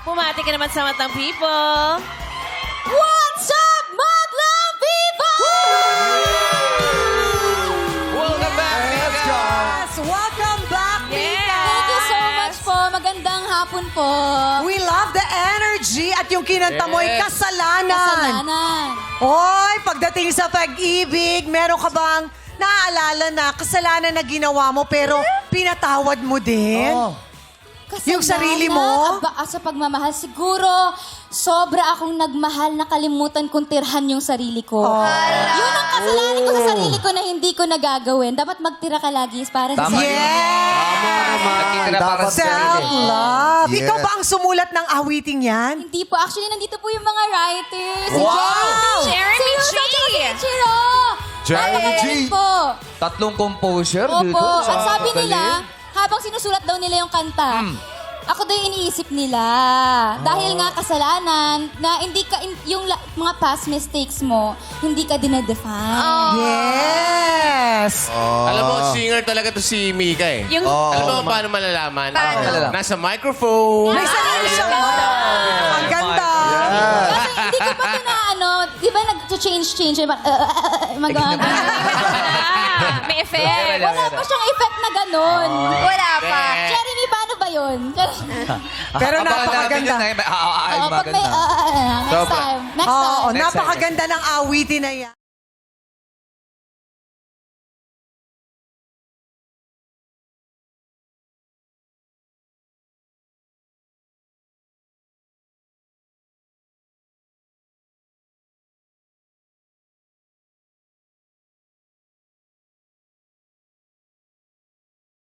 Pumati ka naman sa Madlang People. What's up, Madlang People? Welcome back, Let's go. Yes, welcome back, Mika. Thank you so much po. Magandang hapon po. We love the energy at yung kinanta mo ay Yes. kasalanan. Hoy, pagdating sa pag-ibig, meron ka bang naaalala na kasalanan na ginawa mo pero pinatawad mo din? Yung sarili mo? Sa pagmamahal, siguro, sobra akong nagmahal na kalimutan kong tirhan yung sarili ko. Yun ang kasalanan ko sa sarili ko na hindi ko nagagawin. Dapat magtira ka lagi para sa sarili. Yes! Nakitira para sa sarili. Self-love. Yes. Ikaw ba ang sumulat ng awiting yan? Hindi po. Actually, nandito po yung mga writers. Si Wow! Jeremy. Si Yuso, tsaka si Ichiro. Jeremy Napakagaling G. po. Tatlong composer dito. Opo. At sabi Galing. nila, habang sinusulat daw nila yung kanta, ako daw yung iniisip nila. Dahil nga kasalanan, na hindi ka, yung mga past mistakes mo, hindi ka dinedefine. Yes! Alam mo, singer talaga to si Mika eh. Yung Alam mo paano malalaman? Malalaman. Nasa microphone. May sarili siyang Ang ganda! Kasi hindi ko pa ito na di ba nag-change, may effect. wala pa siyang effect na ganun. Wala pa. Eh. Jeremy, paano ba yun? Pero Abangan namin napakaganda. yun, ay, Oo, pag may, maganda. next time. Next time. Oo, napakaganda ng awitin na yan.